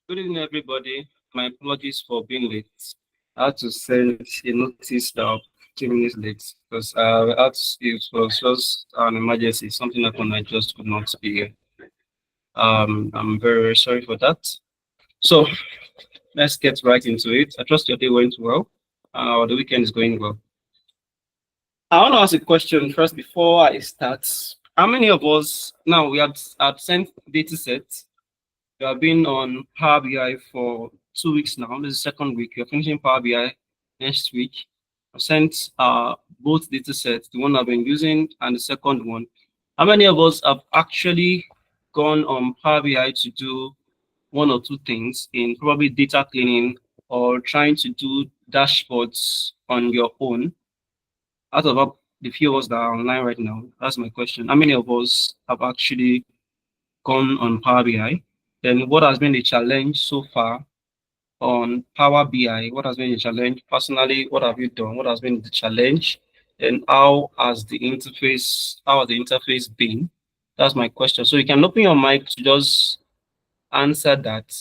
Good evening, everybody. My apologies for being late. I had to send a notice that 2 minutes late because it was just an emergency, something happened. I just could not be here. I'm very, very sorry for that. So let's get right into it. I trust your day went well. The weekend is going well. I want to ask a question first before I start. How many of us now we have sent data sets? We have been on Power BI for 2 weeks now. This is the second week. We're finishing Power BI next week. I've sent both data sets, the one I've been using and the second one. How many of us have actually gone on Power BI to do one or two things in probably data cleaning or trying to do dashboards on your own? Out of the few of us that are online right now, that's my question. How many of us have actually gone on Power BI? Then what has been the challenge so far on Power BI? What has been the challenge? Personally, what have you done? What has been the challenge? And how has the interface been? That's my question. So you can open your mic to just answer that.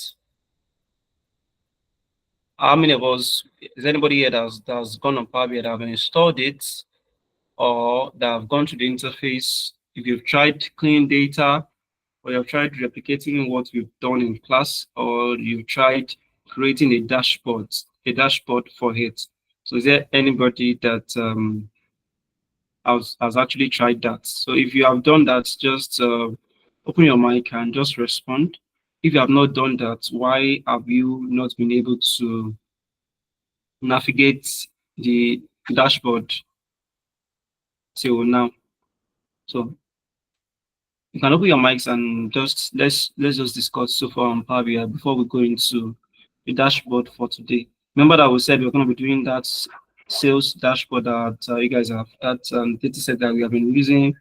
How many of us, is anybody here that's gone on Power BI that have installed it or that have gone to the interface? If you've tried clean data, or you've tried replicating what we've done in class, or you've tried creating a dashboard for it. So is there anybody that has actually tried that? So if you have done that, just open your mic and just respond. If you have not done that, why have you not been able to navigate the dashboard till now? So you can open your mics and just let's just discuss so far on Power BI before we go into the dashboard for today. Remember that we said we're going to be doing that sales dashboard that you guys have, that data set that we have been using,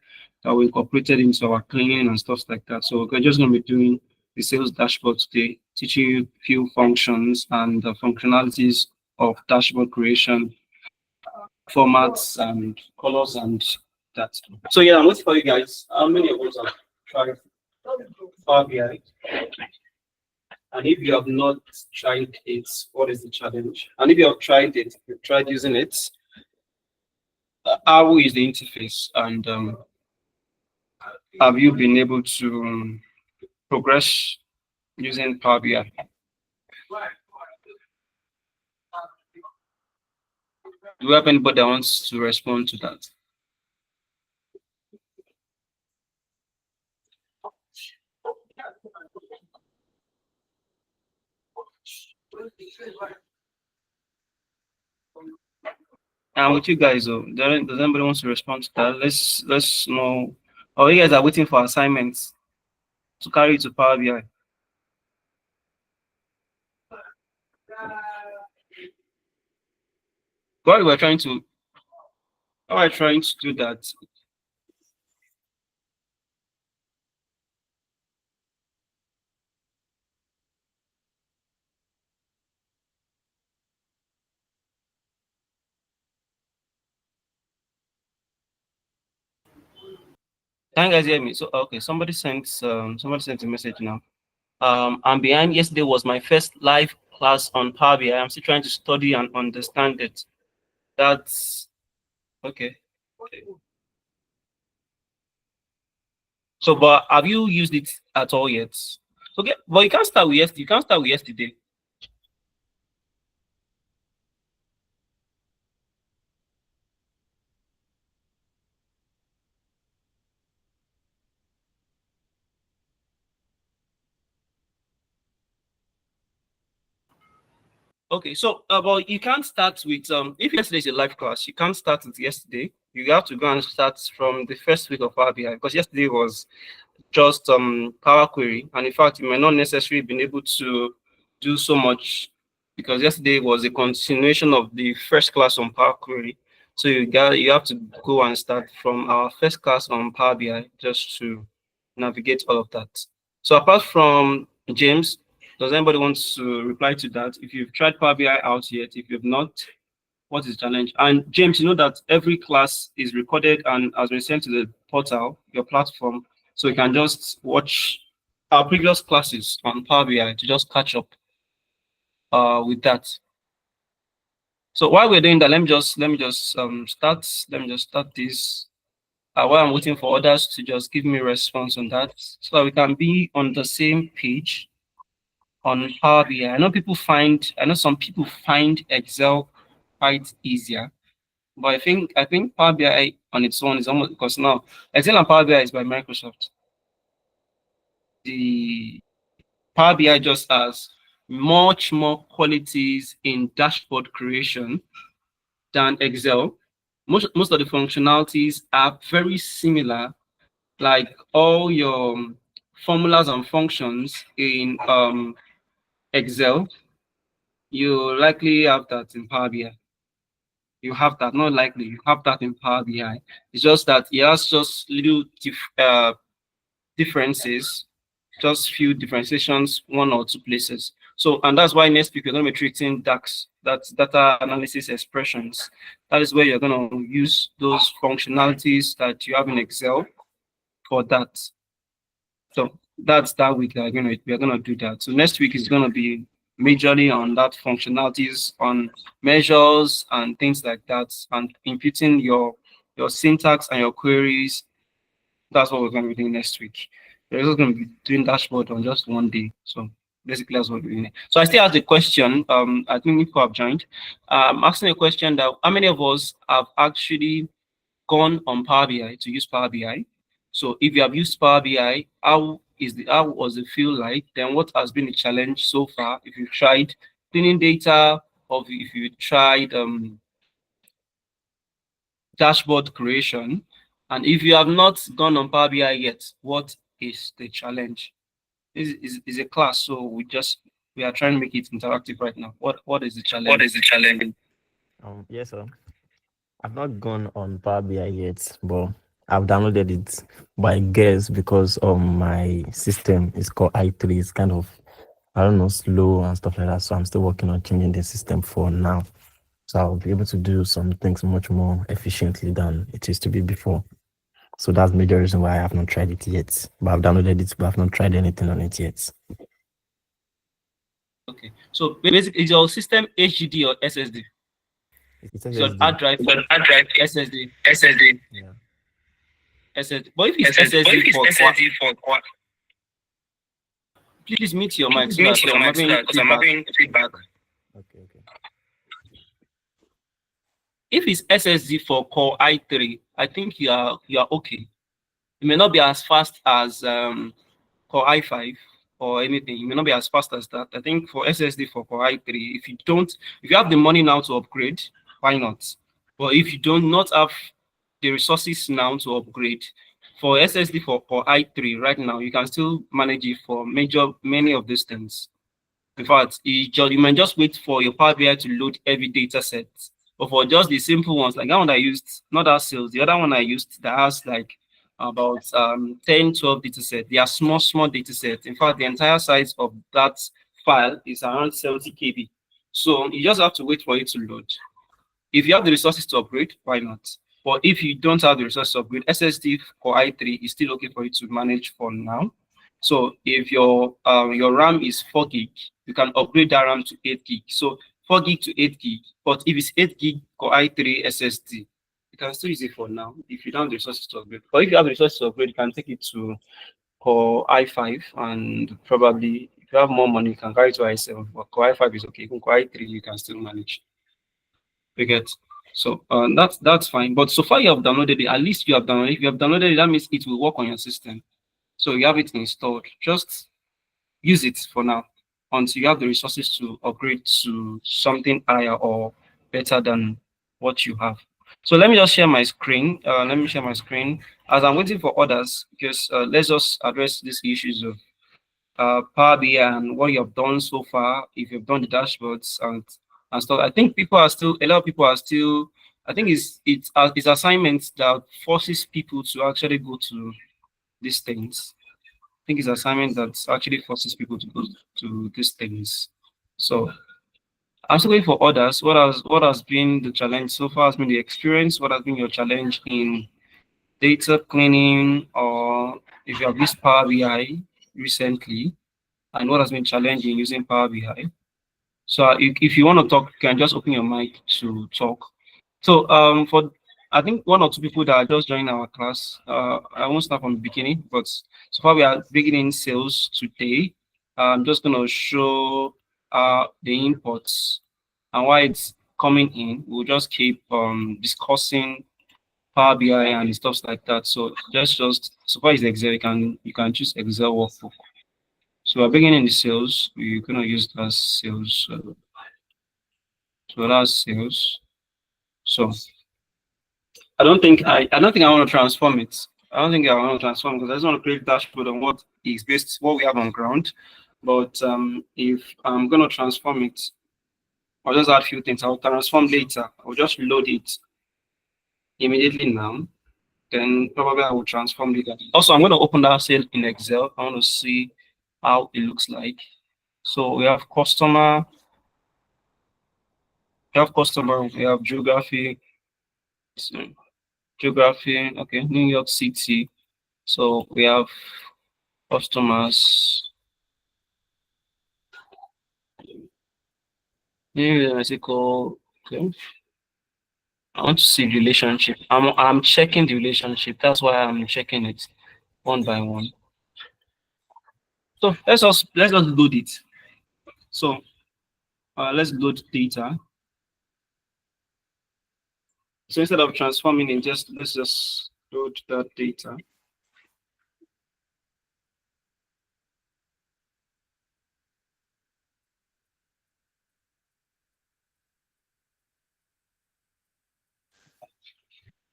that we incorporated into our cleaning and stuff like that. So we're just going to be doing the sales dashboard today, teaching you a few functions and the functionalities of dashboard creation, formats and colors and that. So yeah, I'm waiting for you guys. How many of us have tried Power BI? And if you have not tried it, what is the challenge? And if you have tried it, you've tried using it, how is the interface? And have you been able to progress using Power BI? Do we have anybody that wants to respond to that? And with you guys, does anybody wants to respond to that? Let's know. Oh, you guys are waiting for assignments to carry to Power BI. While we're trying to, how are you trying to do that? Can you guys hear me? So okay, somebody sent a message now. I'm behind. Yesterday was my first live class on Power BI. I'm still trying to study and understand it. That's okay. So, but have you used it at all yet? Okay, but you can't start with yesterday. You can't start with yesterday. Okay, so but you can't start with if yesterday is a live class, you can't start with yesterday. You have to go and start from the first week of Power BI because yesterday was just Power Query, and in fact, you may not necessarily been able to do so much because yesterday was a continuation of the first class on Power Query. So you have to go and start from our first class on Power BI just to navigate all of that. So apart from James, does anybody want to reply to that? If you've tried Power BI out yet, if you've not, what is the challenge? And James, you know that every class is recorded and has been sent to the portal, your platform, so you can just watch our previous classes on Power BI to just catch up with that. So while we're doing that, let me just start this. While I'm waiting for others to just give me a response on that, so that we can be on the same page on Power BI. I know some people find Excel quite easier, but I think Power BI on its own is almost, because now Excel and Power BI is by Microsoft. The Power BI just has much more qualities in dashboard creation than Excel. Most of the functionalities are very similar, like all your formulas and functions in Excel. You likely have that in Power BI. You have that, not likely, you have that in Power BI. It's just that it has just little differences, just few differentiations, one or two places. So, and that's why next week we're going to be treating DAX, that's data analysis expressions. That is where you're going to use those functionalities that you have in Excel for that. So that's that week that we're gonna do that. So next week is gonna be majorly on that functionalities, on measures and things like that, and imputing your syntax and your queries. That's what we're gonna be doing next week. We're also gonna be doing dashboard on just one day. So basically that's what we're doing. So I still have the question. I think people have joined. I'm asking a question that how many of us have actually gone on Power BI to use Power BI? So if you have used Power BI, how was it feel like? Then what has been the challenge so far? If you tried cleaning data, or if you tried dashboard creation, and if you have not gone on Power BI yet, what is the challenge? This is a class, so we are trying to make it interactive right now. What is the challenge? What is the challenge? Yes, sir. I've not gone on Power BI yet, but I've downloaded it by guess because my system is called i3. It's kind of, I don't know, slow and stuff like that. So I'm still working on changing the system for now. So I'll be able to do some things much more efficiently than it used to be before. So that's the major reason why I have not tried it yet. But I've downloaded it, but I've not tried anything on it yet. Okay. So basically, is your system HDD or SSD? It's So SSD. hard drive, SSD. Yeah. SSD. But if it's SSD for what? Please mute your mic. Because I'm having feedback. Okay. If it's SSD for Core i3, I think you are okay. It may not be as fast as Core i5 or anything. It may not be as fast as that. I think for SSD for Core i3, if you have the money now to upgrade, why not? But if you do not have the resources now to upgrade, for SSD for Core i3 right now, you can still manage it for many of these things. In fact, you might just wait for your Power BI to load every data set. But for just the simple ones, like that one I used, not that sales, the other one I used that has like about 10, 12 data sets. They are small data sets. In fact, the entire size of that file is around 70 KB. So you just have to wait for it to load. If you have the resources to upgrade, why not? But if you don't have the resources to upgrade, SSD for i3 is still okay for you to manage for now. So if your RAM is 4 gig, you can upgrade that RAM to 8 gig. So 4 gig to 8 gig. But if it's 8 gig Core i3 SSD, you can still use it for now if you don't have the resources to upgrade. But if you have the resources to upgrade, you can take it to Core i5, and probably if you have more money, you can carry it to i7. But Core i5 is okay. Even Core i3 you can still manage. You get. So that's fine. But so far you have downloaded it. At least you have downloaded it. If you have downloaded it, that means it will work on your system. So you have it installed. Just use it for now until you have the resources to upgrade to something higher or better than what you have. So let me just share my screen. As I'm waiting for others, because let's just address these issues of Power BI and what you have done so far. If you've done the dashboards and stuff, I think a lot of people are still. I think it's assignments that forces people to actually go to these things. I think it's assignment that actually forces people to go to these things. So I'm still waiting for others. What has been the challenge so far? Has been the experience? What has been your challenge in data cleaning, or if you have used Power BI? recently and what has been challenging using Power BI. So if you want to talk, you can just open your mic to talk. So for I think one or two people that are just joining our class, I won't start from the beginning, but so far we are beginning sales today. I'm just gonna show the inputs and why it's coming in. We'll just keep discussing Power BI and stuff like that. So just so far as Excel, you can choose Excel workbook. So we're beginning the sales. We're gonna use that sales. So that's sales. So I don't think I want to transform it. I don't think I want to transform because I just want to create dashboard on what is based what we have on ground. But if I'm gonna transform it, I'll just add a few things. I'll transform data. I'll just load it immediately now. Then probably I will transform data. Also, I'm gonna open that cell in Excel. I want to see how it looks like. So we have customer, we have geography, so geography, okay, New York City. So we have customers. New Mexico, okay. I want to see relationship. I'm checking the relationship. That's why I'm checking it one by one. So let's just load it. So let's load data. So instead of transforming it, let's just load that data.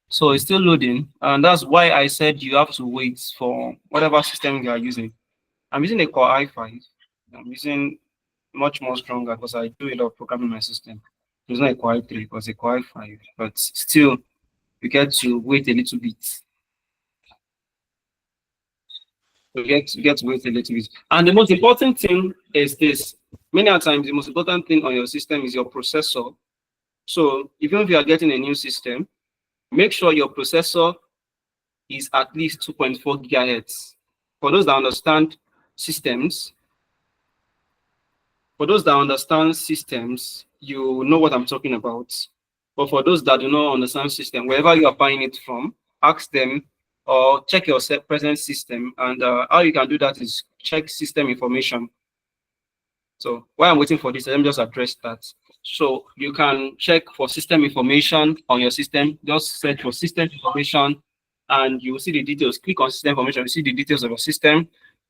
So it's still loading, and that's why I said you have to wait for whatever system you are using. I'm using a Core i5. I'm using much more stronger because I do a lot of programming in my system. It's not a Core i3, it was a Core i5, but still you get to wait a little bit. You get to wait a little bit. And the most important thing is this. Many times, the most important thing on your system is your processor. So even if you are getting a new system, make sure your processor is at least 2.4 gigahertz. For those that understand systems, you know what I'm talking about. But for those that do not understand system, wherever you are buying it from, ask them or check your present system. And how you can do that is check system information. So while I'm waiting for this, let me just address that. So you can check for system information on your system. Just search for system information and you will see the details. Click on system information, you see the details of your system,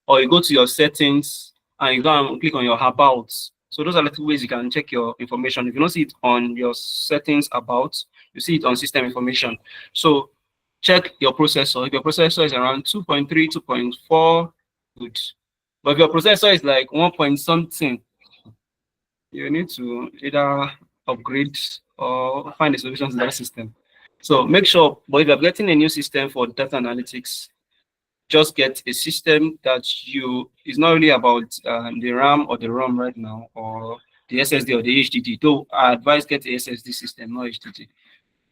or you go to your settings and you go and click on your about. So those are little ways you can check your information. If you don't see it on your settings about, you see it on system information. So check your processor. If your processor is around 2.3, 2.4, good. But if your processor is like 1 point something, you need to either upgrade or find a solution to that system. So make sure, but if you're getting a new system for data analytics, just get a system that is not really about the RAM or the ROM right now, or the SSD or the HDD. Though I advise get a SSD system, not HDD.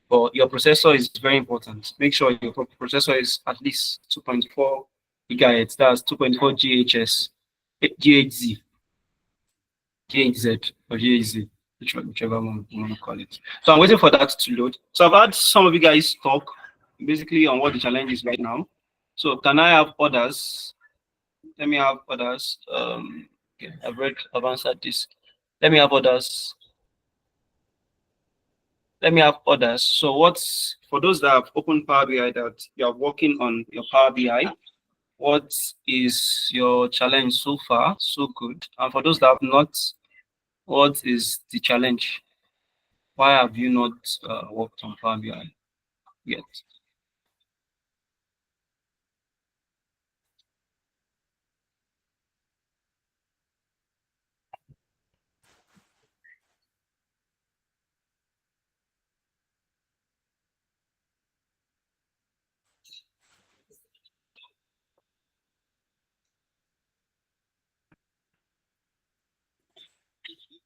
But your processor is very important. Make sure your processor is at least 2.4 gigahertz. That's 2.4 GHz, GHz, GHZ or GHZ, whichever one you want to call it. So I'm waiting for that to load. So I've had some of you guys talk basically on what the challenge is right now. So can I have others? Let me have others. Okay, I've answered this. Let me have others. So what's for those that have opened Power BI that you are working on your Power BI? What is your challenge so far? So good. And for those that have not, what is the challenge? Why have you not worked on Power BI yet?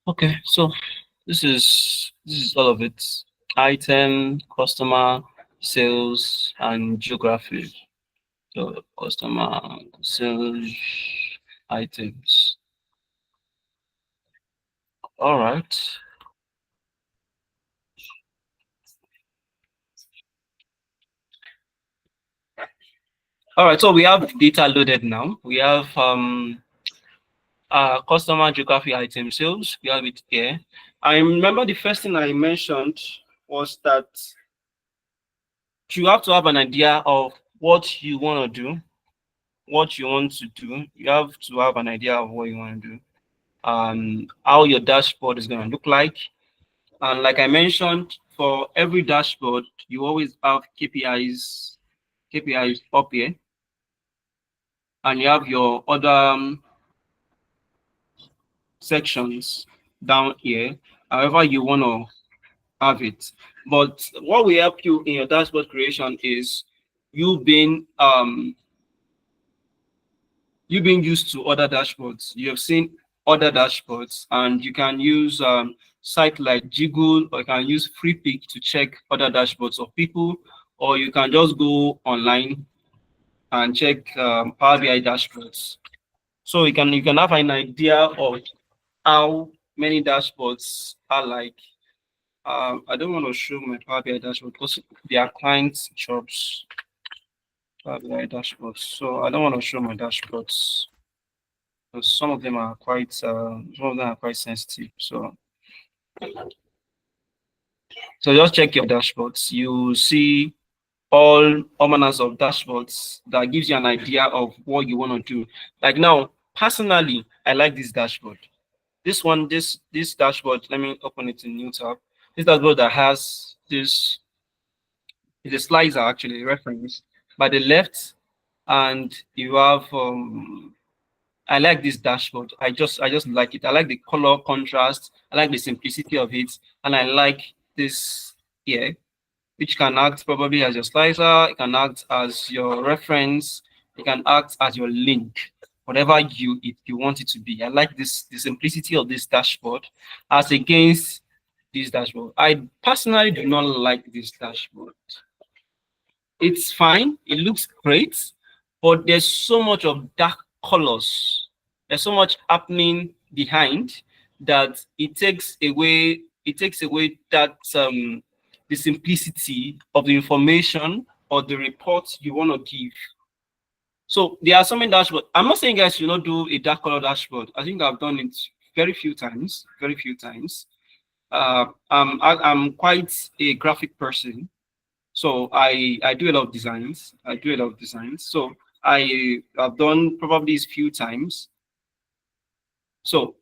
Okay, so this is all of it. Item, customer, sales, and geography. So customer, sales, items. All right. All right, so we have data loaded now. We have customer geography item sales. We have it here. I remember the first thing I mentioned was that you have to have an idea of what you want to do, what you want to do. You have to have an idea of what you want to do, how your dashboard is going to look like. And like I mentioned, for every dashboard, you always have KPIs up here, and you have your other sections down here, however you want to have it. But what will help you in your dashboard creation is you being used to other dashboards. You have seen other dashboards, and you can use site like Jiggle, or you can use FreePick to check other dashboards of people, or you can just go online and check Power BI dashboards. So you can have an idea of how many dashboards are like. I don't want to show my Power BI dashboard because they are client jobs. Power BI dashboards. So I don't want to show my dashboards. Some of them are quite sensitive. So just check your dashboards. You see all manners of dashboards that gives you an idea of what you want to do. Like now, personally, I like this dashboard. This one, this dashboard. Let me open it in new tab. This dashboard that has this is a slicer, actually reference by the left, and you have I like this dashboard. I just like it. I like the color contrast. I like the simplicity of it, and I like this here, which can act probably as your slicer. It can act as your reference. It can act as your link, whatever you want it to be. I like the simplicity of this dashboard as against this dashboard. I personally do not like this dashboard. It's fine. It looks great, but there's so much of dark colors. There's so much happening behind that it takes away that the simplicity of the information or the report you want to give. So there are so many dashboards. I'm not saying guys should not do a dark color dashboard. I think I've done it very few times. I'm quite a graphic person. So I do a lot of designs. So I have done probably these few times. So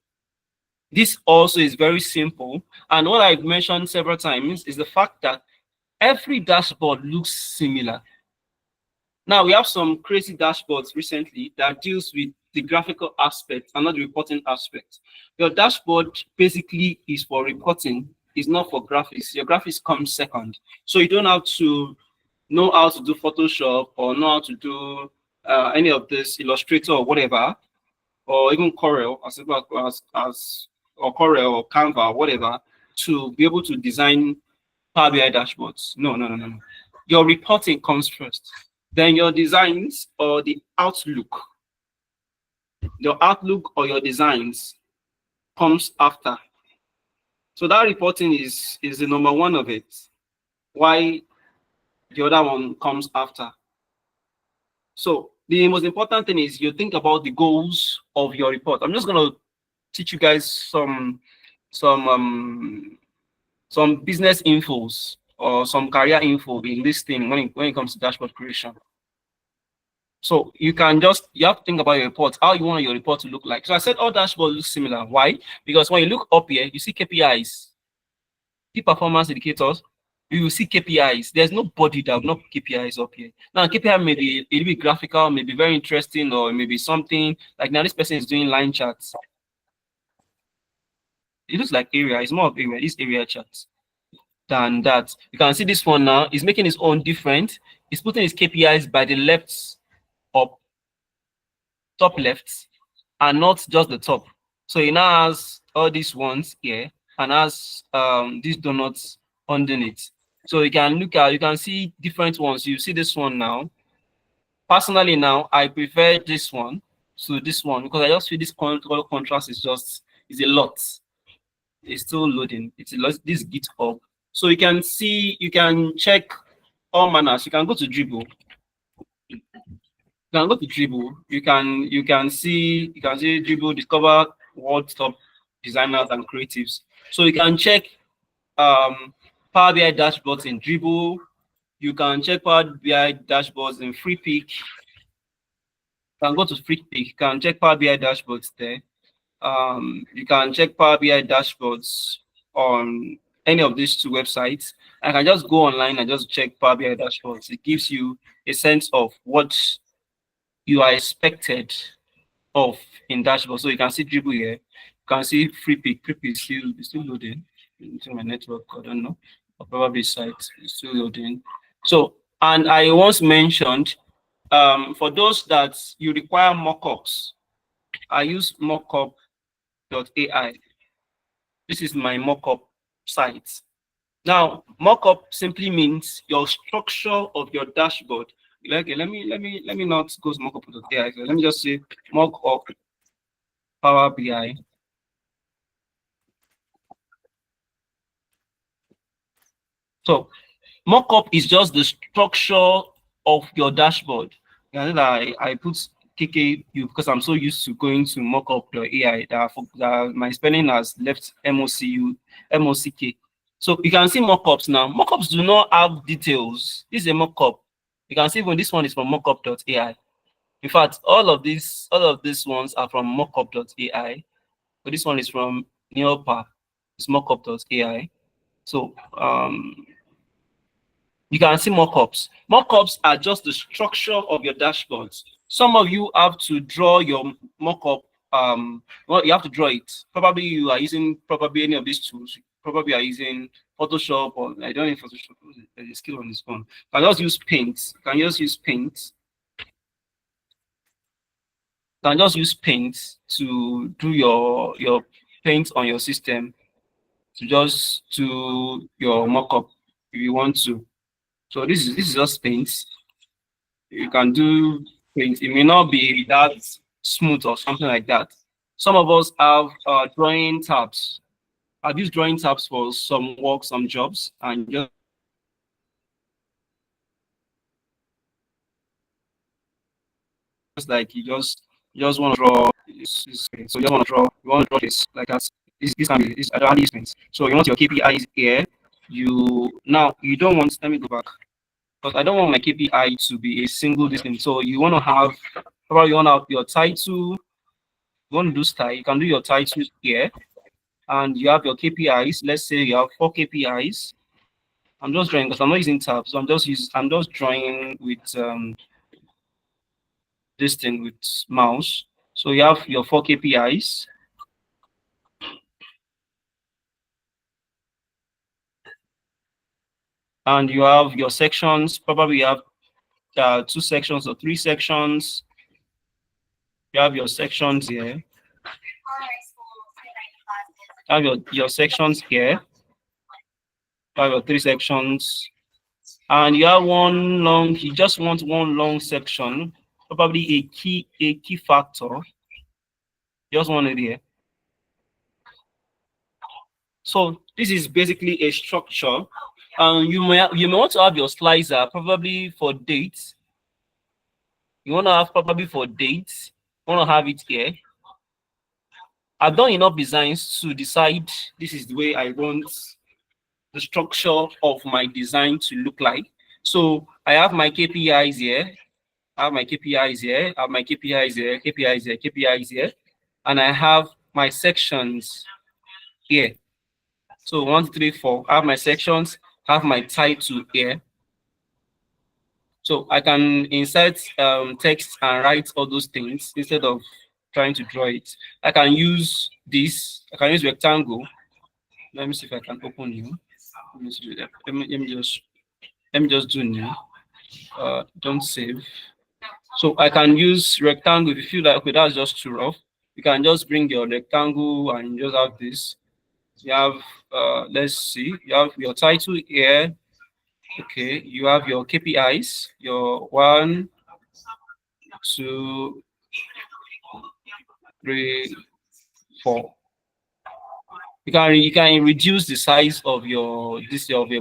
this also is very simple. And what I've mentioned several times is the fact that every dashboard looks similar. Now we have some crazy dashboards recently that deals with the graphical aspect and not the reporting aspect. Your dashboard basically is for reporting. It's not for graphics. Your graphics comes second. So you don't have to know how to do Photoshop or know how to do any of this Illustrator or whatever, or even Corel or Corel or Canva or whatever, to be able to design Power BI dashboards. No. Your reporting comes first. Then your designs or the outlook. Your outlook or your designs comes after. So that reporting is the number one of it. Why the other one comes after. So the most important thing is you think about the goals of your report. I'm just going to teach you guys some business infos or some career info in this thing when it comes to dashboard creation. So you have to think about your report, how you want your report to look like. So I said all dashboards look similar. Why? Because when you look up here, you see KPIs, key performance indicators. You will see KPIs. There's nobody that will not put KPIs up here. Now KPI may be a little bit graphical, may be very interesting, or maybe something like now this person is doing line charts. It looks like area. It's more of area. This area charts than that. You can see this one now. He's making his own different. He's putting his KPIs by the left up, top left, and not just the top. So he now has all these ones here and has these donuts underneath. So you can see different ones. You see this one now. Personally now, I prefer this one to this one because I just feel this color contrast is a lot. It's still loading. It's a lot. This GitHub. So you can see, you can check all manners. You can go to Dribble. You can go to Dribble. You can see Dribble discover world top designers and creatives. So you can check Power BI dashboards in Dribble. You can check Power BI dashboards in Freepik. You can go to Freepik. You can check Power BI dashboards there. You can check Power BI dashboards on any of these two websites. I can just go online and just check Power BI dashboards. It gives you a sense of what you are expected of in dashboard. So you can see Dribble here. You can see Freepik. Freepik is still loading into my network. I don't know. Or probably site is still loading. So, and I once mentioned, for those that you require mockups, I use mockup.ai. This is my mockup site. Now, mockup simply means your structure of your dashboard. Okay, let me not go to mockup.ai. So let me just say mockup Power BI. So mockup is just the structure of your dashboard. And I put KKU because I'm so used to going to mockup.ai that my spelling has left MOCK. So you can see mockups now. Mockups do not have details. This is a mockup. You can see even this one is from mockup.ai. In fact, all of these ones are from mockup.ai. But this one is from Neopa. It's mockup.ai. So you can see mockups. Mockups are just the structure of your dashboards. Some of you have to draw your mockup. Well, you have to draw it. Probably you are using any of these tools. Probably are using Photoshop, or I don't know Photoshop. There's a skill on this phone. You can just use Paint. You can just use Paint. You can just use Paint to do your paint on your system. To just do your mockup if you want to. So this is just Paint. You can do Paint. It may not be that smooth or something like that. Some of us have drawing tabs. I've used drawing tabs for some work, some jobs, and just like you just want to draw. So you want to draw this like that. This can be this other things. So you want your KPIs here. You don't want. Let me go back. Because I don't want my KPI to be a single distance. So you want to have, probably you want to have your title, you want to do style, you can do your title here, and you have your KPIs. Let's say you have 4 KPIs. I'm just drawing because I'm not using tabs, so I'm just drawing with this thing with mouse. So you have your 4 KPIs. And you have your sections, probably you have 2 sections or 3 sections. You have your sections here. You have your sections here. You have your 3 sections. And you have you just want one long section, probably a key factor. Just want it here. So this is basically a structure. You may want to have your slicer probably for dates. You want to have probably for dates. You want to have it here. I've done enough designs to decide this is the way I want the structure of my design to look like. So I have my KPIs here. I have my KPIs here. I have my KPIs here. KPIs here. KPIs here. And I have my sections here. So 1, 2, 3, 4. I have my sections. I have my title here. So I can insert text and write all those things instead of trying to draw it. I can use this. I can use rectangle. Let me see if I can open new. Let me just do new. Don't save. So I can use rectangle. If you feel like okay, that's just too rough, you can just bring your rectangle and just have this. You have let's see, you have your title here. Okay, you have your KPIs, your 1, 2, 3, 4. You can reduce the size of your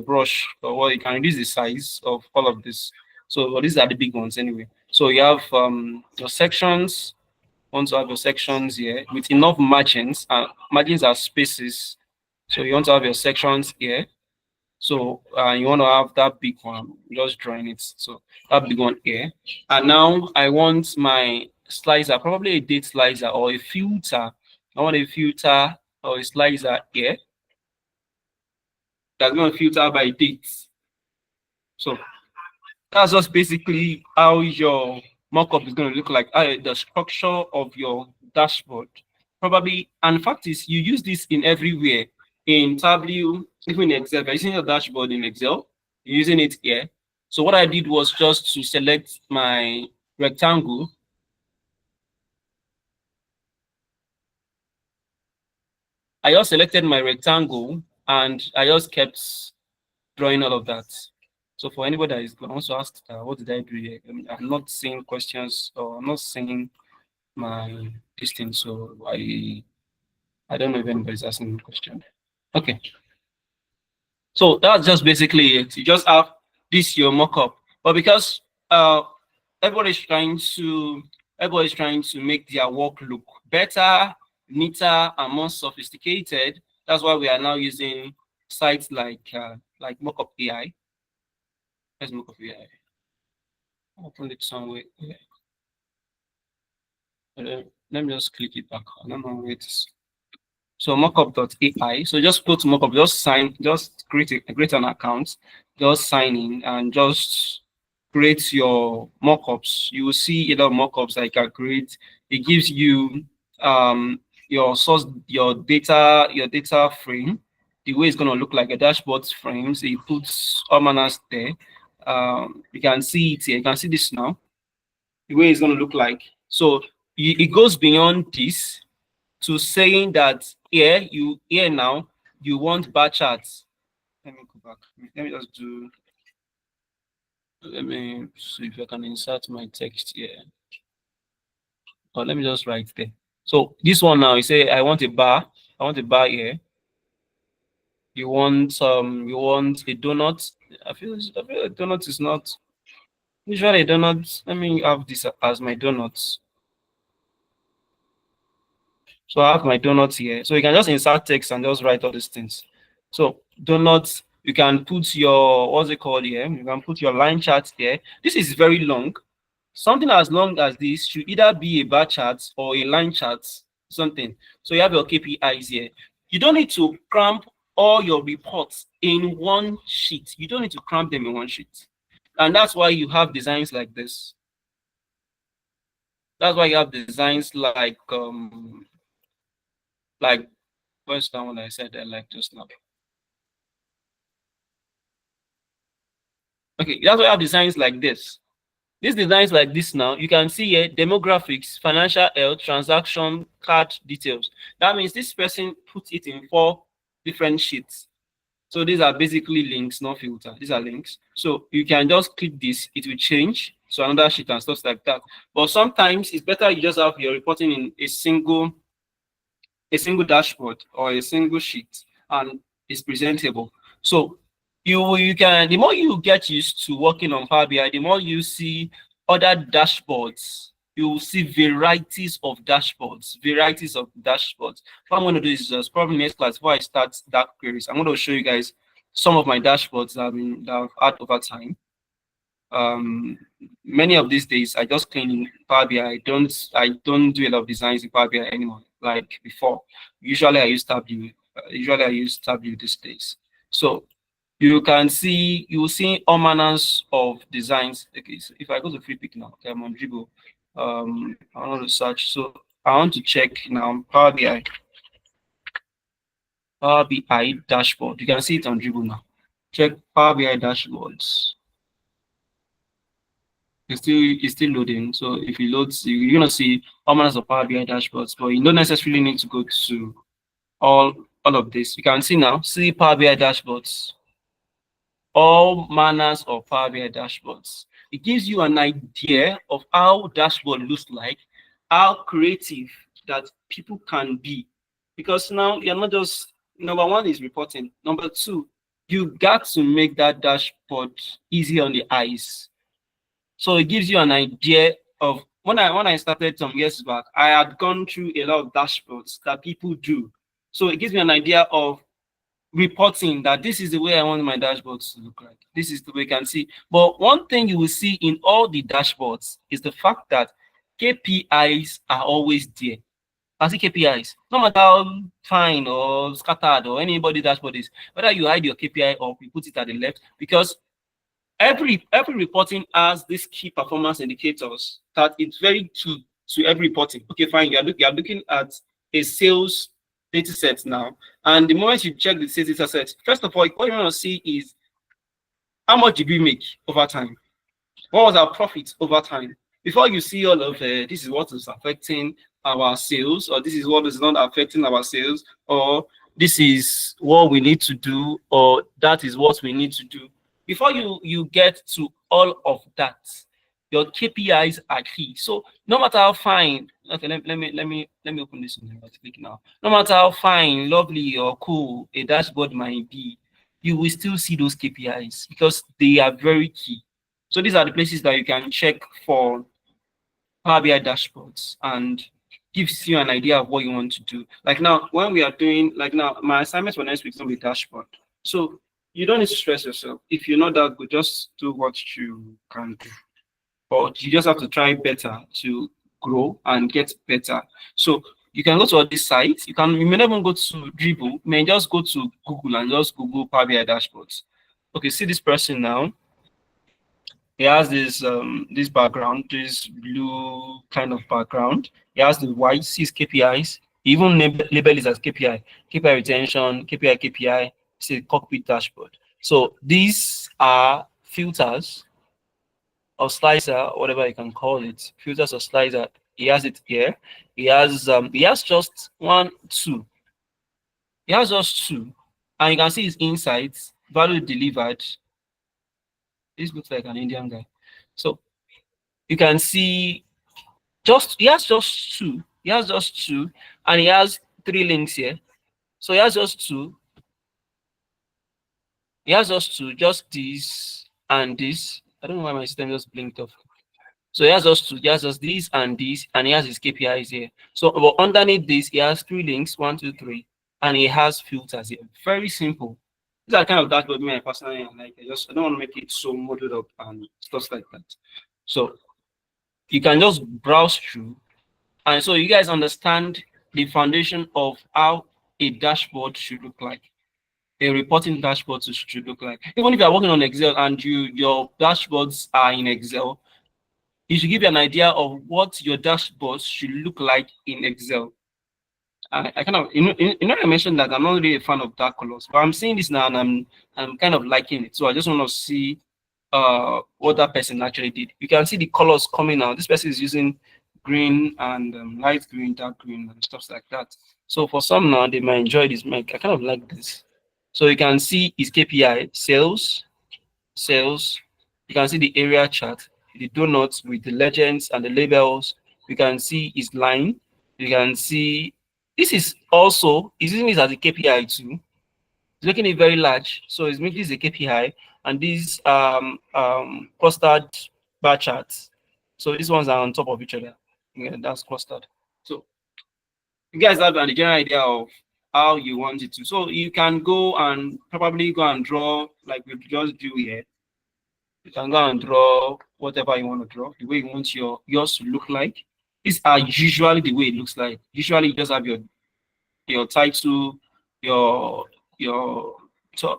brush, or what, you can reduce the size of all of this. So these are the big ones anyway. So you have your sections. Want to have your sections here with enough margins. Margins are spaces. So you want to have your sections here. So you want to have that big one, just drawing it. So that big one here. And now I want my slicer, probably a date slicer or a filter. I want a filter or a slicer here that's going to filter by dates. So that's just basically how your mockup is going to look like, the structure of your dashboard. Probably, and fact is, you use this in everywhere. In Tableau, even in Excel, if you're using your dashboard in Excel, you're using it here. So what I did was just to select my rectangle. I just selected my rectangle and I just kept drawing all of that. So for anybody that is wants to ask, what did I do here? I mean, I'm not seeing questions, or I'm not seeing my distance, so I don't know if anybody's asking a question. Okay. So that's just basically it. You just have this your mockup, but because everybody's trying to make their work look better, neater, and more sophisticated, that's why we are now using sites like Mockup AI. Let's Mockup AI. I'll open it somewhere. Yeah. Let me just click it back. I don't know where it is. So mockup.ai. So just go to mockup, just create an account, just sign in and just create your mockups. You will see a lot of mockups that you can create. It gives you your source, your data frame, the way it's going to look like a dashboard frame. So it puts all manners there. You can see it here. You can see this now, the way it's going to look like. So it goes beyond this to saying that here now you want bar charts. Let me go back. Let me just do. Let me see if I can insert my text here. Or let me just write there. So this one now, you say I want a bar. I want a bar here. You want a donut. I feel a donut is not usually a donut. Let me have this as my donuts. So I have my donuts here. So you can just insert text and just write all these things. So donuts, you can put your, what's it called here? You can put your line chart here. This is very long. Something as long as this should either be a bar chart or a line chart, something. So you have your KPIs here. You don't need to cramp all your reports in one sheet. You don't need to cramp them in one sheet. And that's why you have designs like this. That's why you have designs like what's that one I said I like just now? Okay, that's why I have designs like this. These designs like this now, you can see here demographics, financial health, transaction, card details. That means this person put it in 4 different sheets. So these are basically links, not filter. These are links. So you can just click this, it will change to another sheet and stuff like that. But sometimes it's better you just have your reporting in a single dashboard or a single sheet, and it's presentable. So you can, the more you get used to working on Power BI, the more you see other dashboards. You will see varieties of dashboards. What I'm going to do is just probably next class before I start dark queries, I'm going to show you guys some of my dashboards that I've had over time. Many of these days I just clean in Power BI. I don't do a lot of designs in Power BI anymore like before. Usually I use Tableau. These days. So you will see all manners of designs. Okay, so if I go to free pick now, okay, I'm on Dribble. I want to search. So I want to check now Power BI dashboard. You can see it on Dribble now. Check Power BI dashboards. It's still loading. So if it loads, you're gonna see all manners of Power BI dashboards, but you don't necessarily need to go to all of this. You can see now, see Power BI dashboards. All manners of Power BI dashboards. It gives you an idea of how dashboard looks like, how creative that people can be. Because now you're not just, number one is reporting. Number two, you got to make that dashboard easy on the eyes. So it gives you an idea of, when I started some years back, I had gone through a lot of dashboards that people do. So it gives me an idea of reporting that this is the way I want my dashboards to look like. This is the way you can see. But one thing you will see in all the dashboards is the fact that KPIs are always there. I see KPIs, no matter how fine or scattered or anybody dashboard is, whether you hide your KPI or you put it at the left, because every reporting has these key performance indicators that it's very key to every reporting. Okay, fine, you're looking at a sales data set now, and the moment you check the sales data set, first of all, what you want to see is how much did we make over time? What was our profit over time? Before you see all of this is what is affecting our sales, or this is what is not affecting our sales, or this is what we need to do, or that is what we need to do. Before you get to all of that, your KPIs are key. So no matter how fine, okay, let me open this now. No matter how fine, lovely, or cool a dashboard might be, you will still see those KPIs because they are very key. So these are the places that you can check for Power BI dashboards and gives you an idea of what you want to do. Like now, when we are doing, like now, my assignments for next week is going to be dashboard. So you don't need to stress yourself. If you're not that good, just do what you can do. But you just have to try better to grow and get better. So you can go to all these sites. You may not even go to Dribble. You may just go to Google and just Google Power BI dashboards. Okay, see this person now. He has this this background, this blue kind of background. He has the white, sees KPIs. He even label it as KPI, KPI retention, KPI. It's a cockpit dashboard. So these are filters or slicer, whatever you can call it, filters or slicer. He has it here. He has just 1, 2. He has just 2, and you can see his insights, value delivered. This looks like an Indian guy. So you can see he has just 2. He has just 2, and he has 3 links here. So he has just 2. He has just 2, just this and this. I don't know why my system just blinked off. So he has just 2, he has just this and this, and he has his KPIs here. So but underneath this, he has 3 links, 1, 2, 3, and he has filters here. Very simple. These are kind of dashboard me personally like. I don't want to make it so muddled up and stuff like that. So you can just browse through, and so you guys understand the foundation of how a dashboard should look like. A reporting dashboard should look like. Even if you're working on Excel and your dashboards are in Excel, it should give you an idea of what your dashboards should look like in Excel. I kind of, I mentioned that I'm not really a fan of dark colors, but I'm seeing this now and I'm kind of liking it. So I just want to see what that person actually did. You can see the colors coming out. This person is using green and light green, dark green, and stuff like that. So for some now, they might enjoy this. I kind of like this. So you can see his KPI, sales. You can see the area chart, the donuts with the legends and the labels. You can see his line. You can see this is also, he's using this as a KPI too. He's making it very large. So he's making this a KPI, and these clustered bar charts. So these ones are on top of each other. Yeah, that's clustered. So you guys have a general idea of how you want it to. So you can go and probably go and draw like we just do here. You can go and draw whatever you want to draw, the way you want yours to look like. These are usually the way it looks like. Usually you just have your title, your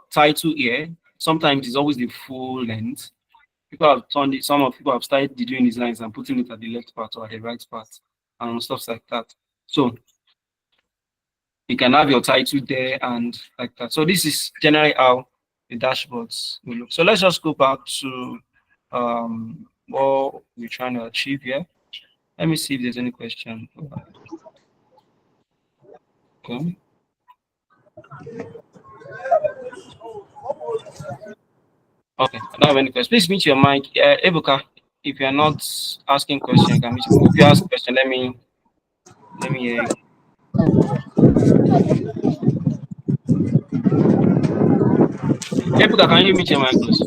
title here. Sometimes it's always the full length. People have turned it, some of people have started doing these lines and putting it at the left part or at the right part and stuff like that. So you can have your title there and like that. So this is generally how the dashboards will look. So let's just go back to what we're trying to achieve here. Let me see if there's any question. Okay. Okay, I don't have any questions. Please mute your mic. Ebuka, if you're not asking questions, you can mute your mic. If you ask a question, let me Let me hear you. Ebuka, can you mute your mic, please?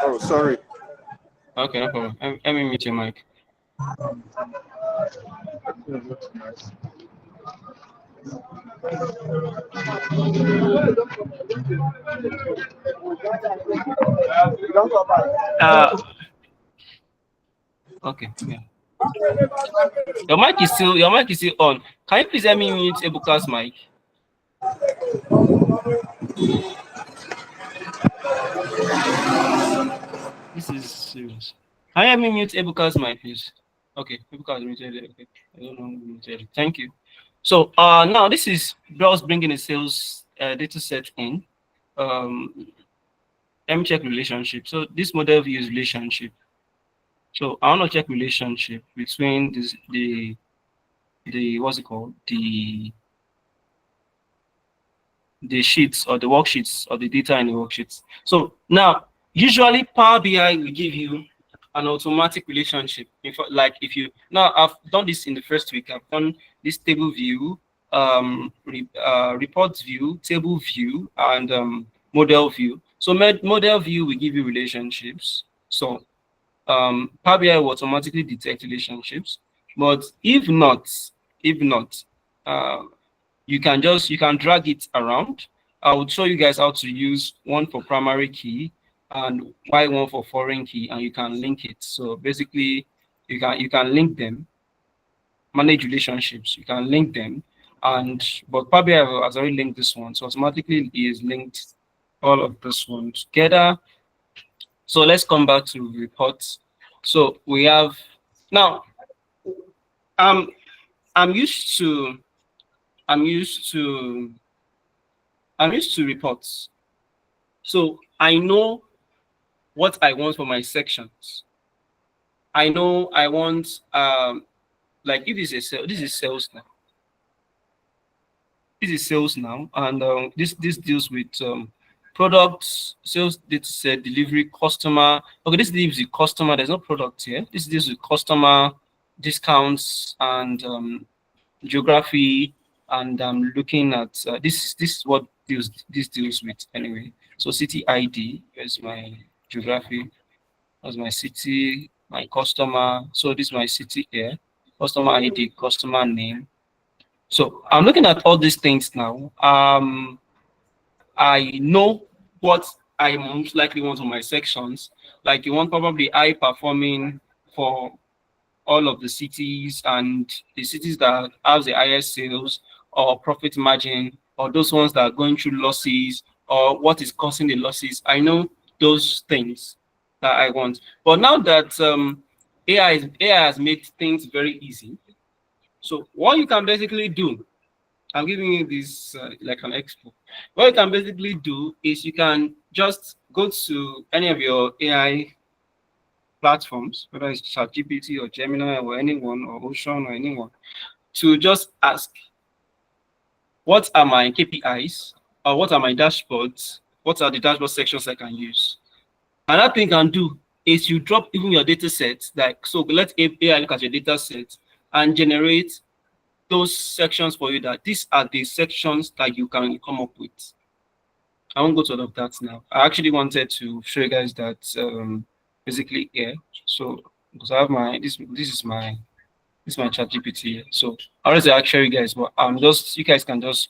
Oh, sorry. Okay, no problem. Let me mute your mic. Okay, yeah. Your mic is still on. Can you please let me mute Ebuka's mic? This is serious. Can you let me mute Ebuka's mic, please? Okay, Ebuka is muted. Okay, I don't know who muted. Thank you. So now this is Bros bringing a sales data set in. Let me check relationship. So this model view is relationship. So I want to check relationship between this the what's it called, the sheets or the worksheets or the data in the worksheets. So now usually Power BI will give you an automatic relationship. In fact, like if you now I've done this in the first week. I've done this table view, report view, table view, and model view. So model view will give you relationships. So Power BI will automatically detect relationships. But if not, uh, you can drag it around. I will show you guys how to use one for primary key and why one for foreign key, and you can link it. So basically, you can link them, manage relationships. You can link them, but Power BI has already linked this one, so automatically it is linked all of this one together. So let's come back to reports. So we have now. Um, I'm used to I'm used to reports. So I know what I want for my sections. I know I want like if this is sales now. This is sales now, and this deals with products, sales data set, delivery, customer. Okay, this deals with customer. There's no product here. This deals with customer discounts and geography, and I'm looking at this is what this deals with anyway. So city ID is my geography, that's my city, my customer. So this is my city here, customer ID, customer name. So I'm looking at all these things now. I know what I most likely want on my sections. Like you want probably high performing for all of the cities, and the cities that have the highest sales or profit margin, or those ones that are going through losses, or what is causing the losses. I know those things that I want. But now that AI has made things very easy, so what you can basically do, I'm giving you this like an expo. What you can basically do is you can just go to any of your AI platforms, whether it's ChatGPT or Gemini or anyone or Ocean or anyone, to just ask, what are my KPIs or what are my dashboards? What are the dashboard sections I can use? Another thing you can do is you drop even your data sets. Like, so let AI look at your data set and generate those sections for you, that these are the sections that you can come up with. I won't go to all of that now. I actually wanted to show you guys that basically here. So because I have my this is my ChatGPT. So I always actually guys, but just you guys can just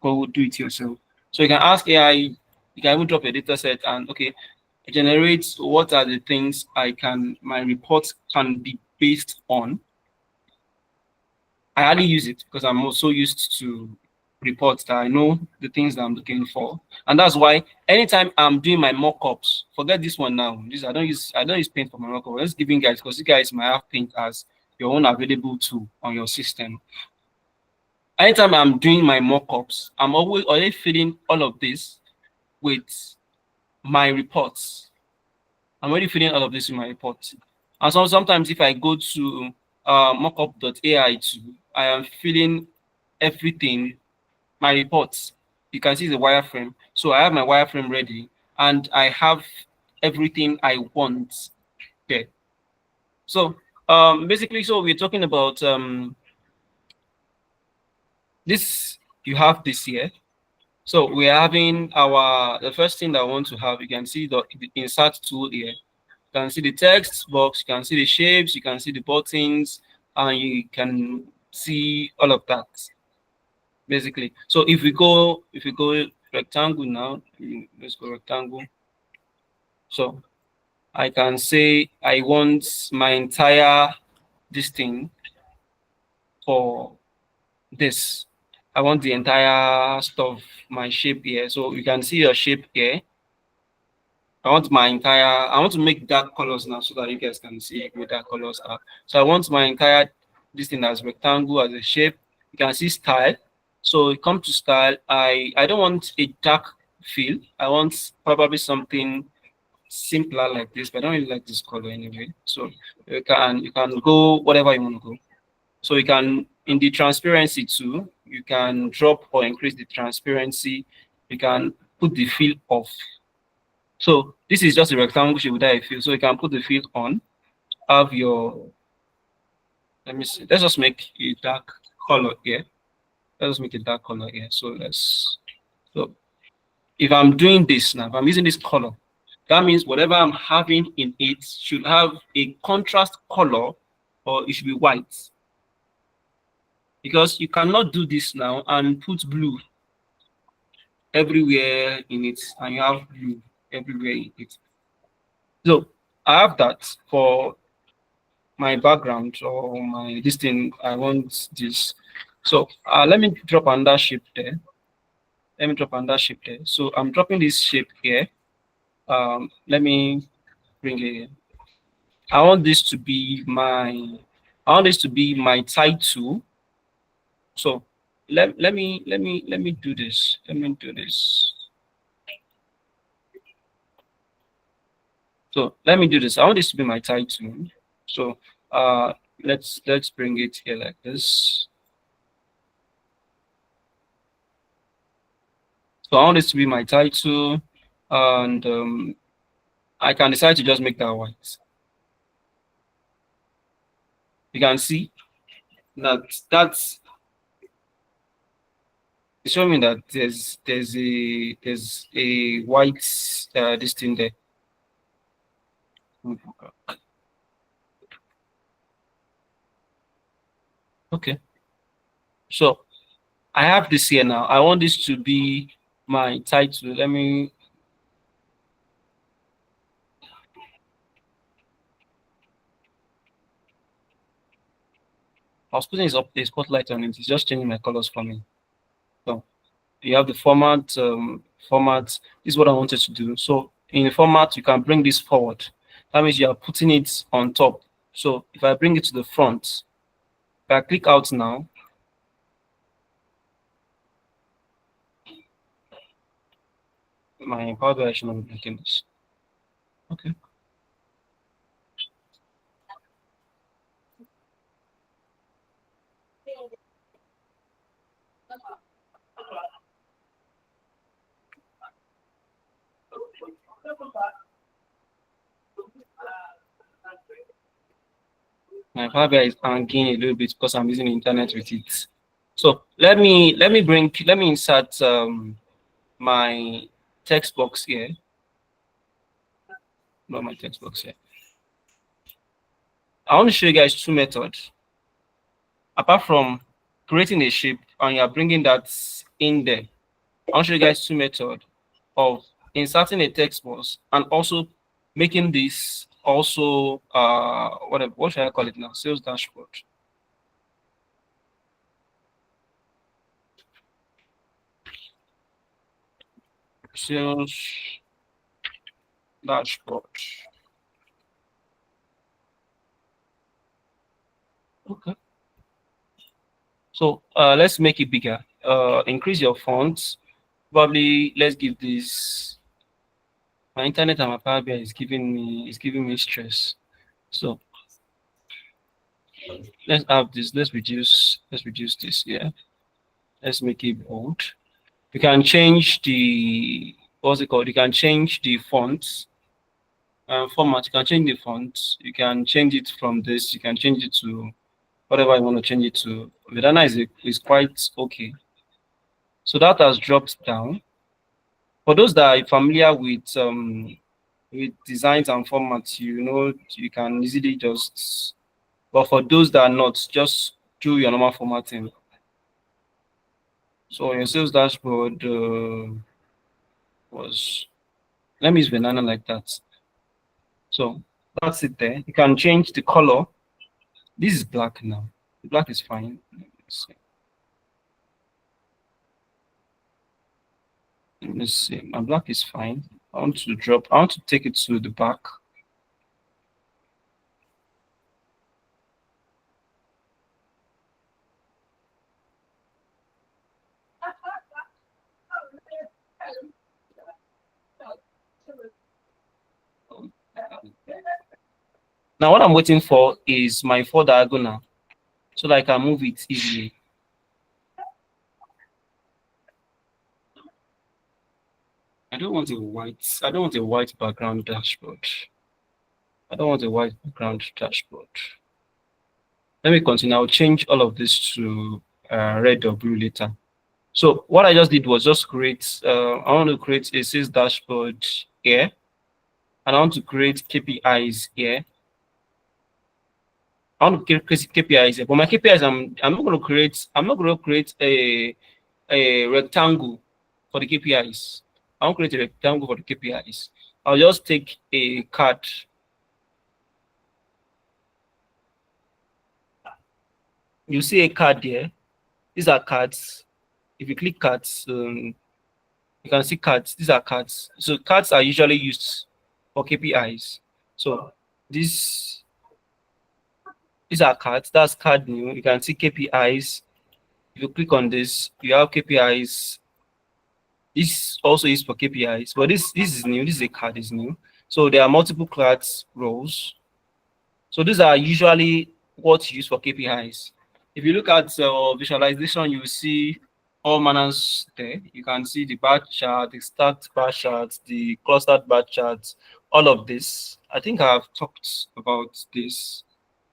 go do it yourself. So you can ask AI, you can even drop a data set and okay, generate what are the things my report can be based on. I hardly use it because I'm also used to reports that I know the things that I'm looking for, and that's why anytime I'm doing my mock-ups, forget this one now. I don't use Paint for my mock-up. I'm just giving guys, because you guys might have Paint as your own available tool on your system. Anytime I'm doing my mock-ups, I'm already filling all of this with my reports. I'm already filling all of this in my reports. And so sometimes if I go to mockup.ai too, I am filling everything, my reports. You can see the wireframe. So I have my wireframe ready and I have everything I want there. So Basically, so we're talking about this. You have this here. So we're having the first thing that I want to have. You can see the insert tool here. You can see the text box. You can see the shapes. You can see the buttons, and you can see all of that. Basically, so if we go rectangle now, let's go rectangle. So I can say I want my entire this thing for this. I want the entire stuff, my shape here. So you can see your shape here. I want to make dark colors now so that you guys can see what dark colors are. So I want my entire this thing as rectangle, as a shape. You can see style. So you come to style. I don't want a dark feel. I want probably something simpler like this, but I don't really like this color anyway. So you can go whatever you want to go. So you can, in the transparency too, you can drop or increase the transparency. You can put the fill off. So this is just a rectangle shape without a fill. So you can put the fill on. Have your, let me see. Let's just make a dark color here. Let's make a dark color here. So if I'm doing this now, if I'm using this color, that means whatever I'm having in it should have a contrast color, or it should be white. Because you cannot do this now and put blue everywhere in it, and you have blue everywhere in it. So I have that for my background or my this thing. I want this. So let me drop another shape there. Let me drop another shape there. So I'm dropping this shape here. Let me bring it in. I want this to be my title. So let me do this. Let me do this. So let me do this. I want this to be my title. So let's bring it here like this. So I want this to be my title, and I can decide to just make that white. You can see that's showing me that there's a white this thing there. Okay, so I have this here now. I want this to be my title. Let me. I was putting a spotlight on it. It's just changing my colors for me. So you have the format. Format this is what I wanted to do. So in the format, you can bring this forward. That means you are putting it on top. So if I bring it to the front, if I click out now, my Power BI should not be blinking this. Okay. My Power BI is hanging a little bit because I'm using the internet with it. So let me insert my text box here. Not my text box here. I want to show you guys two methods. Apart from creating a shape and you're bringing that in there, I want to show you guys two methods of inserting a text box and also making this also what should I call it now? Sales dashboard. Sales dashboard. Okay. So let's make it bigger. Increase your font. Probably let's give this. My internet and my Power BI is giving me stress. So let's have this. Let's reduce this here. Let's make it bold. You can change the what's it called? You can change the fonts. format. You can change the font. You can change it from this. You can change it to whatever you want to change it to. Vedana is quite okay. So that has dropped down. For those that are familiar with designs and formats, you know, you can easily just. But for those that are not, just do your normal formatting. So your sales dashboard was, let me use Banana like that. So that's it there. You can change the color. This is black now. Black is fine. Let me see. My black is fine. I want to take it to the back. Now what I'm waiting for is my 4 diagonal, so that I can move it easily. I don't want a white background dashboard. I don't want a white background dashboard. Let me continue. I'll change all of this to red or blue later. So what I just did was just create, I want to create a sales dashboard here, and I want to create KPIs here. I want to create KPIs here, but my KPIs, I'm not going to create a rectangle for the KPIs. I won't create a rectangle for the KPIs. I'll just take a card. You see a card here. These are cards. If you click cards, you can see cards. These are cards. So cards are usually used for KPIs. So these are cards. That's card new. You can see KPIs. If you click on this, you have KPIs. This also is for KPIs, but this is new. This is a card is new. So there are multiple cards rows. So these are usually what's used for KPIs. If you look at visualization, you will see all manners there. You can see the bar chart, the stacked bar charts, the clustered bar charts, all of this. I think I've talked about this.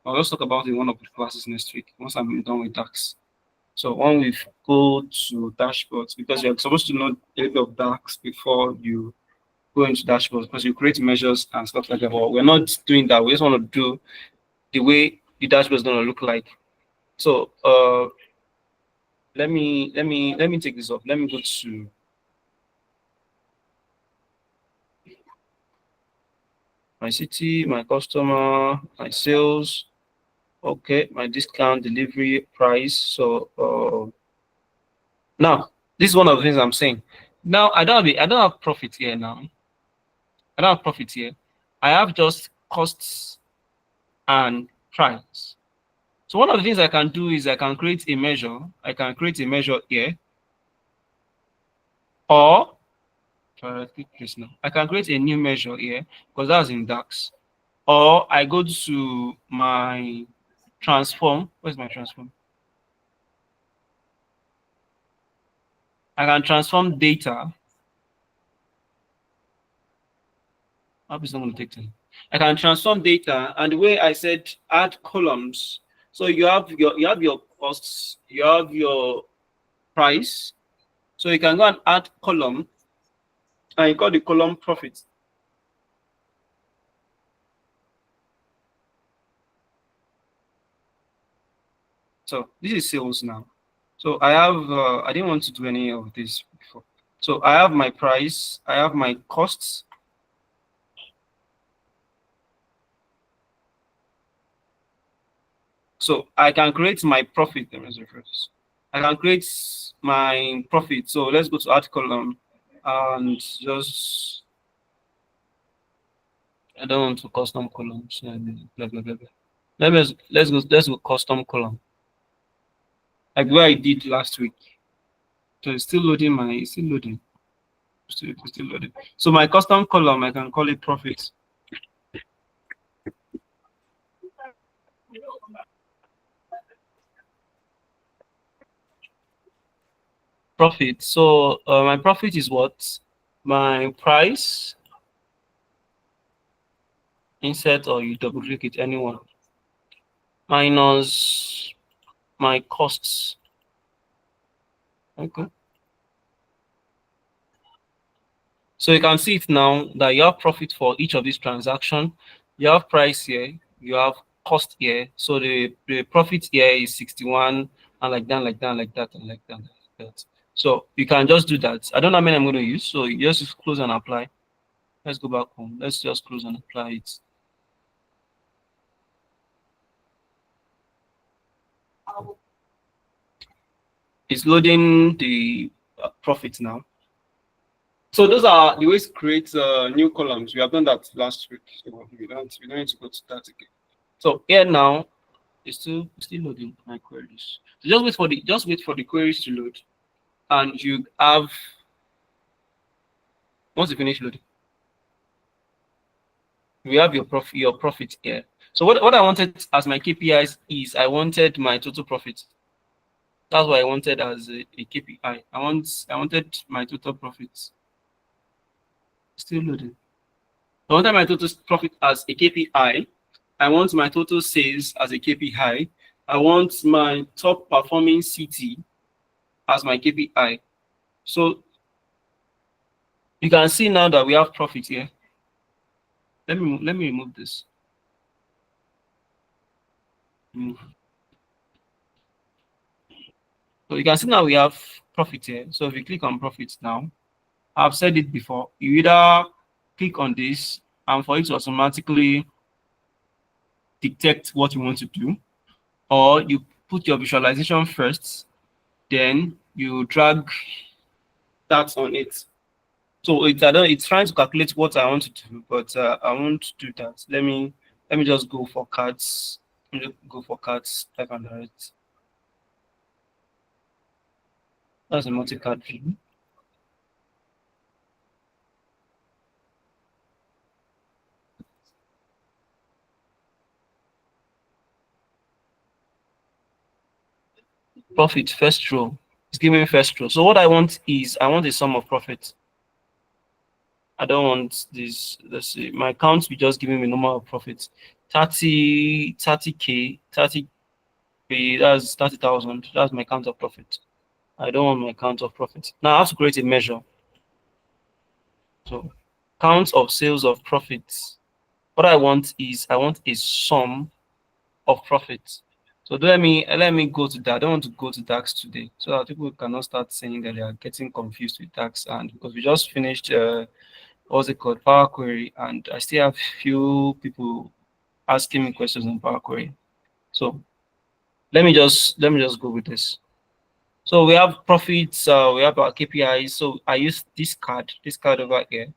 I'll just talk about it in one of the classes next week once I'm done with DAX. So when we go to dashboards, because you're supposed to know a little bit of DAX before you go into dashboards, because you create measures and stuff like that. But we're not doing that. We just want to do the way the dashboard is going to look like. So let me take this off. Let me go to my city, my customer, my sales. Okay, my discount, delivery, price. So now this is one of the things I'm saying. Now I don't have profit here now. I don't have profit here. I have just costs and price. So one of the things I can do is I can create a measure. I can create a measure here. Or I can create a new measure here because that's in DAX. Or I go to my transform. Where's my transform? I can transform data. I hope it's not going to take time. I can transform data, and the way I said add columns. So you have your costs, you have your price. So you can go and add column, and you call the column profit. So this is sales now. So I have I didn't want to do any of this before. So I have my price, I have my costs. So I can create my profit. I can create my profit. So let's go to add column and just, I don't want to custom columns. Blah, blah, blah, blah. Let's go custom column. Like what I did last week. So it's still loading still loading. Still loading. So my custom column, I can call it profit. Profit. So my profit is what? My price insert or you double click it, anyone, minus my costs. Okay. So you can see it now that you have profit for each of these transactions. You have price here, you have cost here. So the profit here is 61, and like that, like that, like that, and like that, like that. So you can just do that. I don't know how many I'm going to use. So you just close and apply. Let's go back home. Let's just close and apply it. It's loading the profit now. So those are the ways to create new columns. We have done that last week. So we don't need to go to that again. So here now, it's still loading my queries. So just wait for the queries to load, and you have, once you finish loading, we have your profit here. So what I wanted as my KPIs is I wanted my total profit. That's what I wanted as a KPI. I wanted my total profit. Still loading. I wanted my total profit as a KPI. I want my total sales as a KPI. I want my top performing CT as my KPI. So you can see now that we have profit here. Let me remove this. So you can see now we have profit here. So if you click on profit now, I've said it before, you either click on this and for it to automatically detect what you want to do, or you put your visualization first, then you drag that on it. So it's trying to calculate what I want to do, but I won't do that. Let me just go for cards. Let me go for cards. Type under it. That's a multi-card view. Profit first row. It's giving me first row. So what I want is I want a sum of profit. I don't want this. Let's see. My accounts will just giving me normal profit. 30K, 30K, that's 30,000. That's my count of profit. I don't want my count of profit. Now I have to create a measure. So count of sales of profits. What I want is I want a sum of profits. So let me go to that. I don't want to go to DAX today, so that people cannot start saying that they are getting confused with DAX. And because we just finished what's it called, Power Query, and I still have few people asking me questions on Power Query. So let me just go with this. So we have profits, we have our KPIs. So I use this card over here. You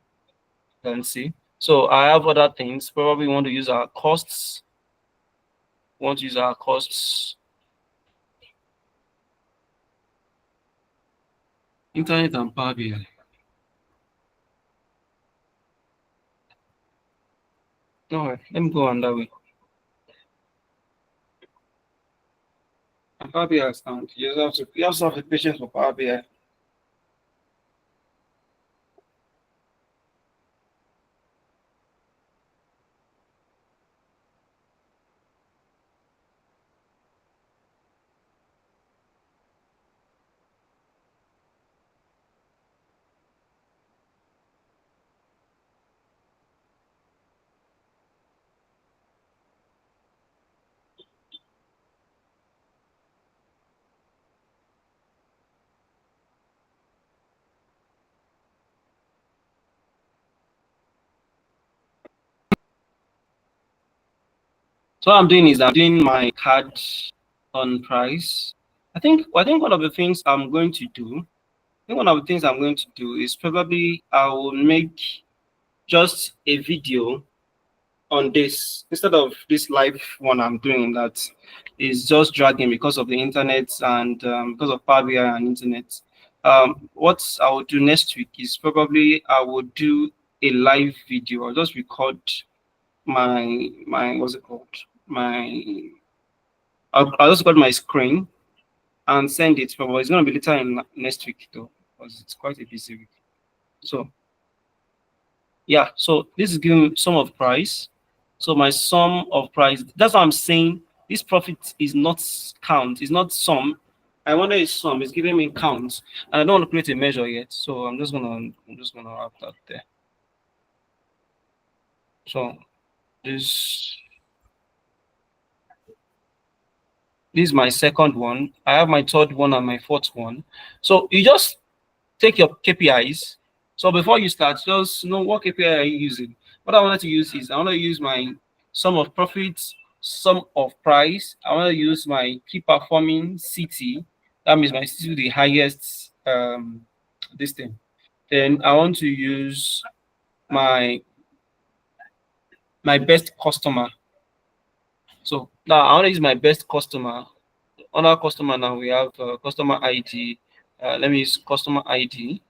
can see. So I have other things. Probably want to use our costs. Want to use our costs. Internet and Power BI. All right, let me go on that way. And Power BI account. You also have the patience for Power BI. So what I'm doing is I'm doing my card on price. I think one of the things I'm going to do, is probably I will make just a video on this instead of this live one I'm doing that is just dragging because of the internet and because of Power BI and internet. What I will do next week is probably I will do a live video. I'll just record my what's it called, I'll just record my screen and send it. Probably it's going to be later in next week though, because it's quite a busy week. So yeah, so this is giving some of price. So my sum of price, that's what I'm saying. This profit is not count, it's not sum. I wonder if sum is giving me count. And I don't want to create a measure yet. So I'm just gonna have that there. So this is my second one. I have my third one and my fourth one. So you just take your KPIs. So before you start, just know what KPI are you using. What I wanted to use is I want to use my sum of profits, sum of price. I want to use my key performing CT. That means my CT with the highest this thing. Then I want to use my best customer. So now I want to use my best customer. On our customer now we have customer ID. Let me use customer ID,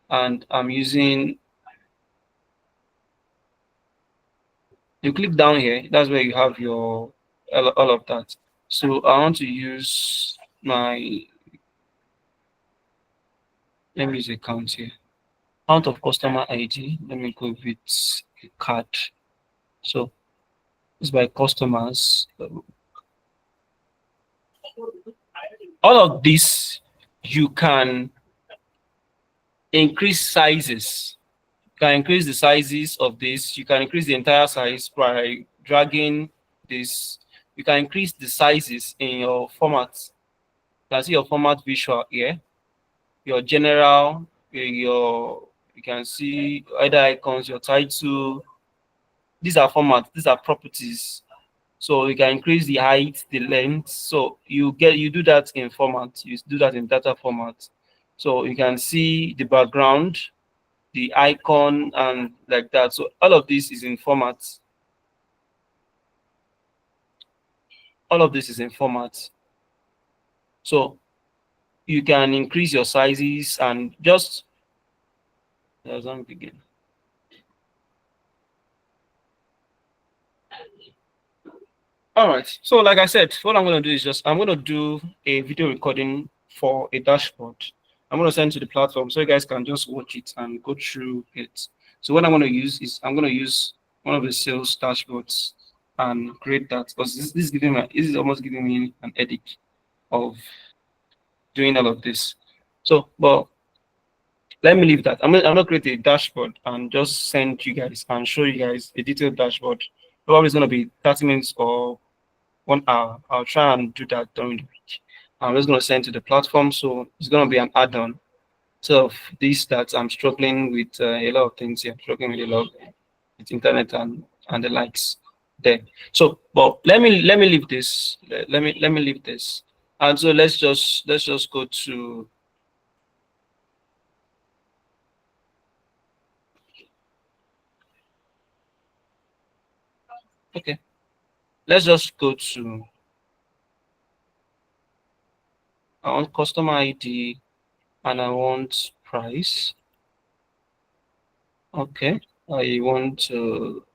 and I'm using. You click down here. That's where you have your all of that. So I want to use my. Let me use a count here. Count of customer ID. Let me go with a card. So it's by customers. All of this you can increase sizes. You can increase the sizes of this. You can increase the entire size by dragging this. You can increase the sizes in your format. You can see your format visual here. Your general, your you can see other icons, your title. These are formats. These are properties. So you can increase the height, the length. So you do that in format. You do that in data format. So you can see the background, the icon, and like that. So all of this is in format. All of this is in format. So you can increase your sizes and just let's begin. All right. So like I said, what I'm going to do is I'm going to do a video recording for a dashboard. I'm going to send to the platform so you guys can just watch it and go through it. So what I'm going to use is I'm going to use one of the sales dashboards and create that, because this is almost giving me an headache of doing all of this. So, but let me leave that. I'm gonna create a dashboard and just send you guys and show you guys a detailed dashboard. Probably it's gonna be 30 minutes or 1 hour. I'll try and do that during the week. I'm just going to send to the platform. So it's going to be an add-on. So this that I'm struggling with a lot of things here. I'm struggling with a lot with internet and the likes there. So, but let me leave this. Let me leave this. And so let's just go to. Okay. Let's just go to. I want customer ID and I want price. Okay. I want to.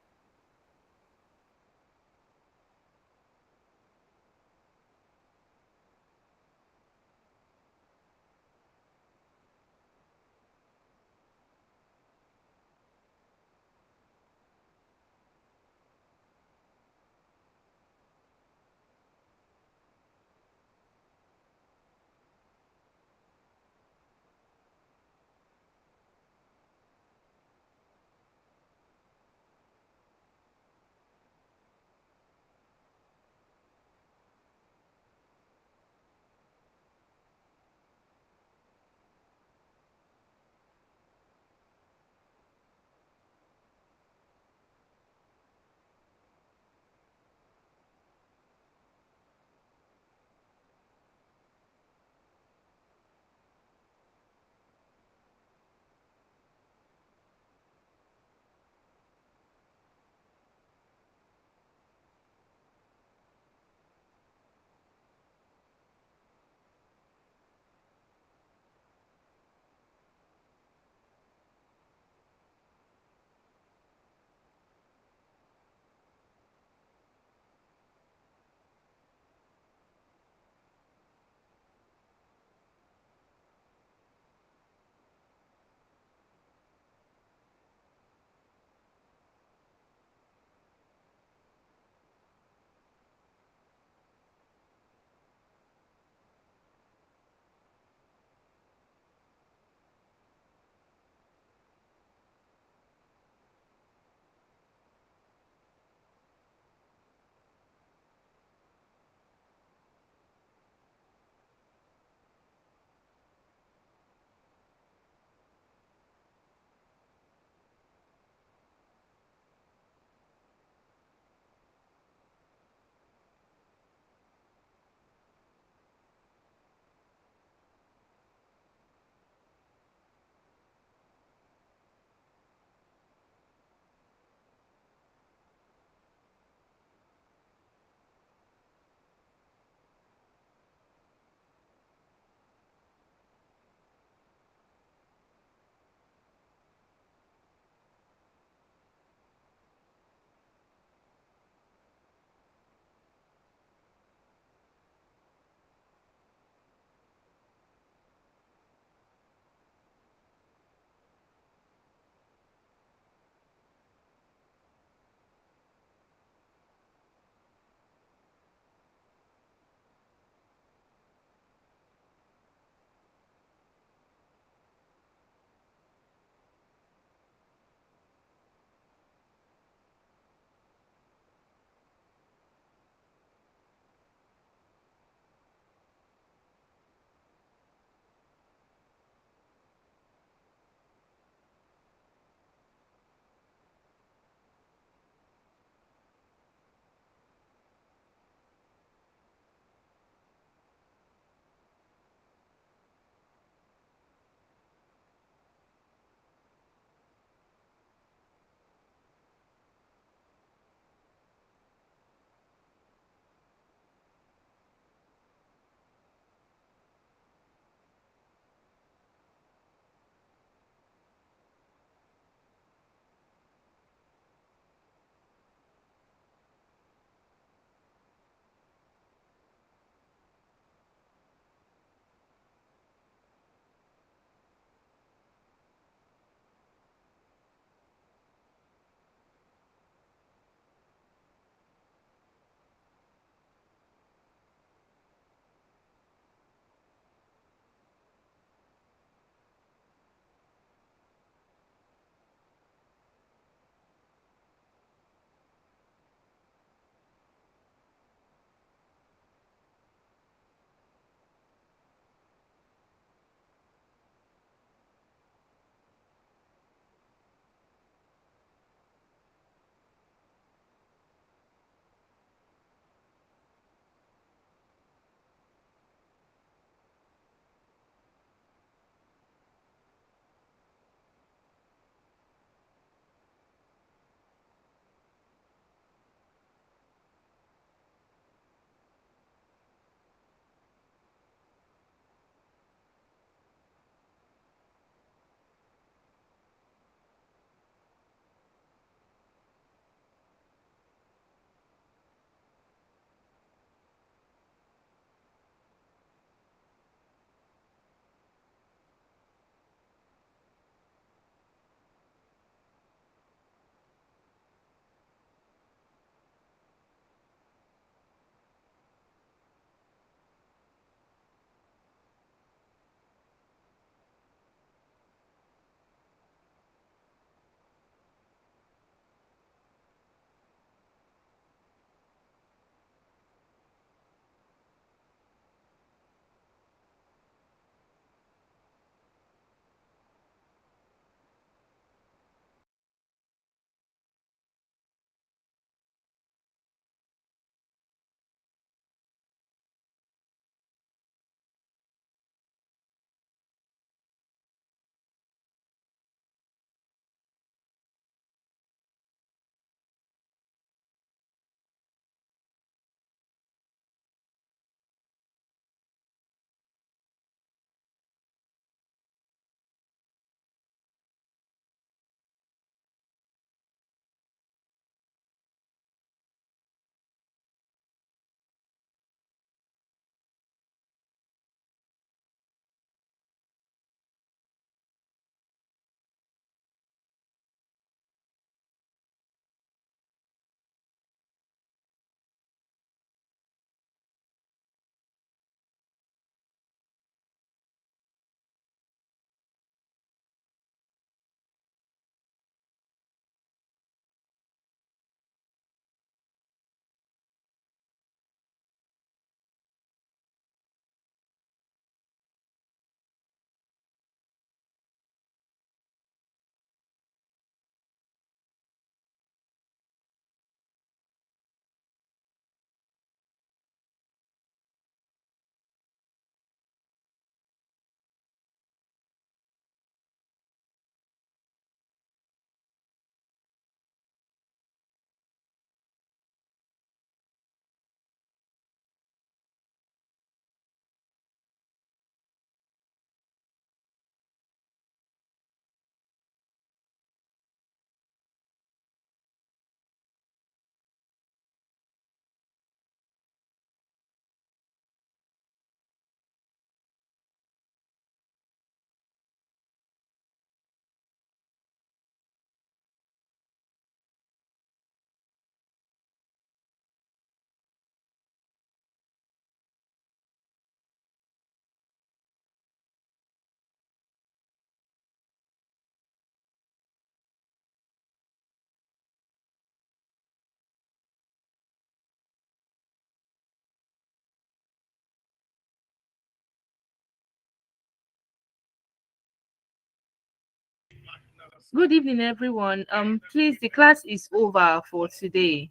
Good evening, everyone. Please, the class is over for today.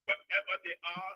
Wherever they are,